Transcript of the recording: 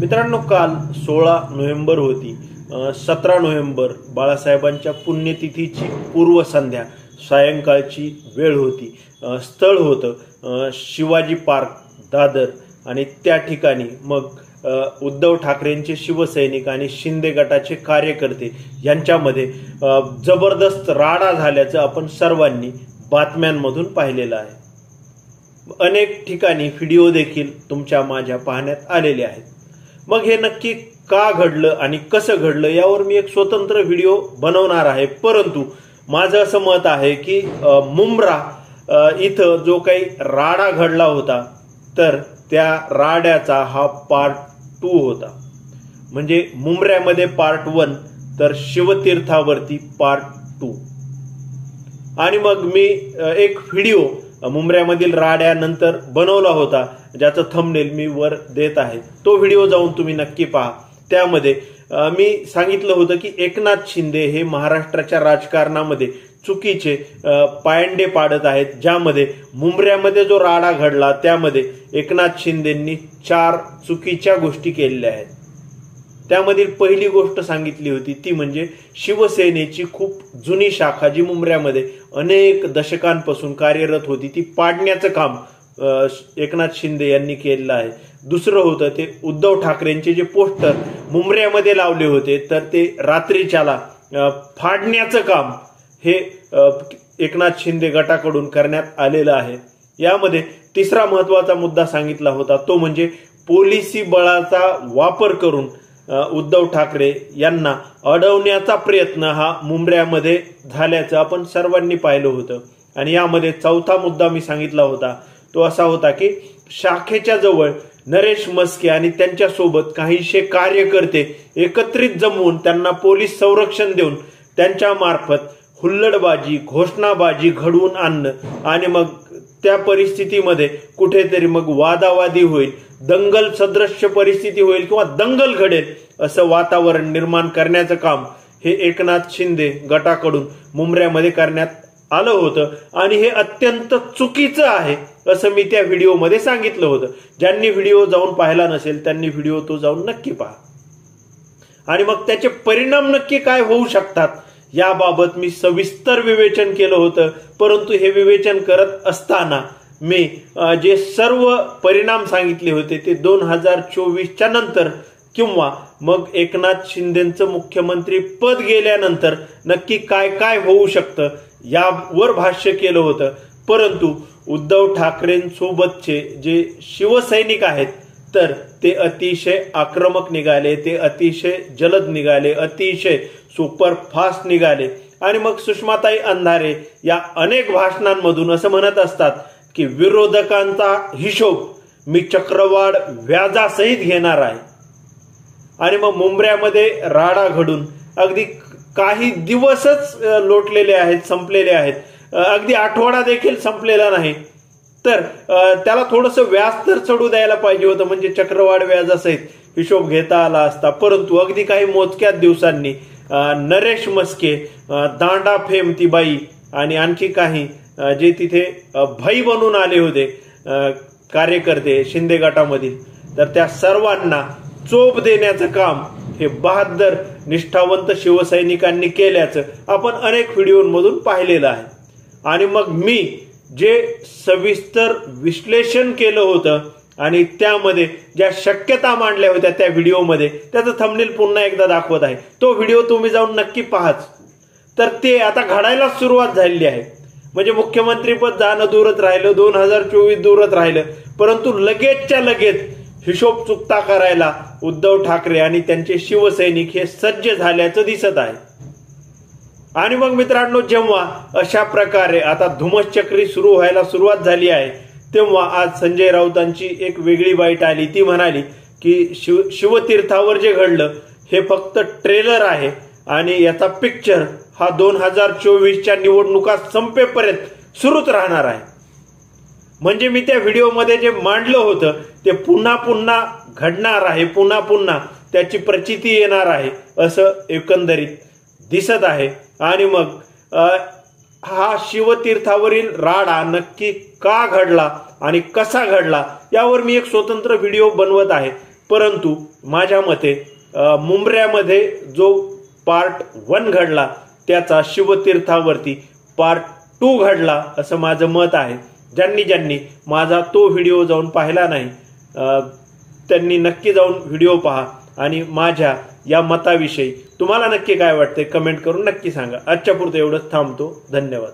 मित्रांनो, काल 16 नोव्हेंबर होती. 17 नोव्हेंबर बाळासाहेबांच्या पुण्यतिथीची पूर्वसंध्या, सायंकाळची वेळ होती. स्थळ होतं शिवाजी पार्क, दादर. आणि त्या ठिकाणी मग उद्धव ठाकरेंचे शिवसैनिक आणि शिंदे गटाचे कार्यकर्ते यांच्यामध्ये जबरदस्त राडा झाल्याचं आपण सर्वांनी बातम्यांमधून पाहिलेलं आहे. अनेक ठिकाणी व्हिडिओ देखील तुमच्या माझ्या पाहण्यात आलेले आहेत. मग हे नक्की का घडलं आणि कसं घडलं यावर मी एक स्वतंत्र व्हिडिओ बनवणार आहे. परंतु माझं असं मत आहे की मुंब्रा इथं जो काही राडा घडला होता, तर त्या राड्याचा हा पार्ट 2 होता. म्हणजे मुंब्र्यामध्ये पार्ट 1 तर शिवतीर्थावरती पार्ट 2. आणि मग मी एक व्हिडिओ मुंब्र्यामधील राड्यानंतर बनवला होता, ज्याचं थंबनेल मी वर देत आहे. तो व्हिडिओ जाऊन तुम्ही नक्की पहा. त्यामध्ये मी सांगितलं होतं की एकनाथ शिंदे हे महाराष्ट्राच्या राजकारणामध्ये चुकीचे पायंडे पाडत आहेत, ज्यामध्ये मुंब्र्यामध्ये जो राडा घडला त्यामध्ये एकनाथ शिंदेंनी 4 चुकीच्या गोष्टी केलेल्या आहेत. त्यामधील पहिली गोष्ट सांगितली होती ती म्हणजे शिवसेनेची खूप जुनी शाखा जी मुंब्र्यामध्ये अनेक दशकांपासून कार्यरत होती, ती पाडण्याचं काम एकनाथ शिंदे यांनी केलेलं आहे. दुसरं होतं ते उद्धव ठाकरेंचे जे पोस्टर मुंब्र्यामध्ये लावले होते, तर ते रात्रीच्याला फाडण्याचं काम हे एकनाथ शिंदे गटाकडून करण्यात आलेलं आहे. यामध्ये तिसरा महत्वाचा मुद्दा सांगितला होता तो म्हणजे पोलिसी बळाचा वापर करून उद्धव ठाकरे यांना अडवण्याचा प्रयत्न हा मुंब्र्यामध्ये झाल्याचं आपण सर्वांनी पाहिलं होतं. आणि यामध्ये चौथा मुद्दा मी सांगितला होता तो असा होता की शाखेच्या जवळ नरेश मस्के आणि त्यांच्यासोबत काहीशे कार्यकर्ते एकत्रित जमवून त्यांना पोलीस संरक्षण देऊन त्यांच्या मार्फत हुल्लडबाजी, घोषणाबाजी घडवून आणणं आणि मग त्या परिस्थितीमध्ये कुठेतरी मग वादावादी होईल, दंगल सदृश्य परिस्थिती होईल किंवा दंगल घडेल असं वातावरण निर्माण करण्याचं काम हे एकनाथ शिंदे गटाकडून मुंब्र्यामध्ये करण्यात आलं होतं. आणि हे अत्यंत चुकीचं आहे असं मी त्या व्हिडिओमध्ये सांगितलं होतं. ज्यांनी व्हिडिओ जाऊन पाहिला नसेल त्यांनी व्हिडिओ तो जाऊन नक्की पहा. आणि मग त्याचे परिणाम नक्की काय होऊ शकतात याबाबत मी सविस्तर विवेचन केलं होतं. परंतु हे विवेचन करत असताना मी जे सर्व परिणाम सांगितले होते ते 2024च्या नंतर किंवा मग एकनाथ शिंदेचं मुख्यमंत्री पद गेल्यानंतर नक्की काय काय होऊ शकतं यावर भाष्य केलं होतं. परंतु उद्धव ठाकरेंसोबतचे जे शिवसैनिक आहेत तर ते अतिशय आक्रमक निघाले, ते अतिशय जलद निघाले, अतिशय सुपरफास्ट निघाले. आणि मग सुषमाताई अंधारे या अनेक भाषणांमधून असं म्हणत असतात की विरोधकांचा हिशोब मी चक्रवाढ व्याजासहित घेणार आहे. आणि मग मुंब्र्यामध्ये राडा घडून अगदी काही दिवसच लोटलेले आहेत, संपलेले आहेत, अगदी आठवडा देखील संपलेला नाही. तर त्याला थोडंसं व्याज तर चढू द्यायला पाहिजे होतं, म्हणजे चक्रवाढ व्याजासहित हिशोब घेता आला असता. परंतु अगदी काही मोजक्याच दिवसांनी नरेश मस्के, दांडा फेम ती बाई आणि आणखी काही जे तिथे भाई बनून आले होते कार्यकर्ते शिंदे गटामधील, तर त्या सर्वांना चोप देण्याचं काम हे बहादर निष्ठावंत शिवसैनिकांनी केल्याचं आपण अनेक व्हिडिओमधून पाहिलेलं आहे. आणि मग मी जे सविस्तर विश्लेषण केलं होतं आणि त्यामध्ये ज्या शक्यता मांडल्या होत्या त्या व्हिडिओमध्ये, त्याचं थंबनेल पुन्हा एकदा दाखवत आहे. तो व्हिडिओ तुम्ही जाऊन नक्की पाहाच. तर ते आता घडायला सुरुवात झालेली आहे. म्हणजे मुख्यमंत्रीपद जाणं दूरच राहिलं, 2024 दूरच राहिलं, परंतु लगेचच्या लगेच हिशोब चुकता करायला उद्धव ठाकरे आणि त्यांचे शिवसैनिक हे सज्ज झाल्याचं दिसत आहे. आणि मग मित्रांनो, जेव्हा अशा प्रकारे आता धुमश्चक्री सुरू व्हायला सुरुवात झाली आहे, तेव्हा आज संजय राऊतांची एक वेगळी बाईट आली. ती म्हणाली की शिवतीर्थावर जे घडलं हे फक्त ट्रेलर आहे आणि याचा पिक्चर हा 2024च्या निवडणुका संपेपर्यंत सुरूच राहणार आहे. म्हणजे मी त्या व्हिडिओमध्ये जे मांडलं होतं ते पुन्हा पुन्हा घडणार आहे, पुन्हा पुन्हा त्याची प्रचिती येणार आहे असं एकंदरीत दिसत आहे. आणि मग हा शिवतीर्थावरील राडा नक्की का घडला आणि कसा घडला यावर मी एक स्वतंत्र व्हिडिओ बनवत आहे. परंतु माझ्या मते मुंब्र्यामध्ये जो पार्ट 1 घडला त्याचा शिवतीर्थावरती पार्ट 2 घडला असं माझं मत आहे. ज्यांनी माझा तो व्हिडिओ जाऊन पाहिला नाही त्यांनी नक्की जाऊन व्हिडिओ पहा आणि माझ्या या मताविषयी तुम्हाला नक्की काय वाटते कमेंट करून नक्की सांगा. आजच्या पुरतं एवढंच थांबतो. धन्यवाद.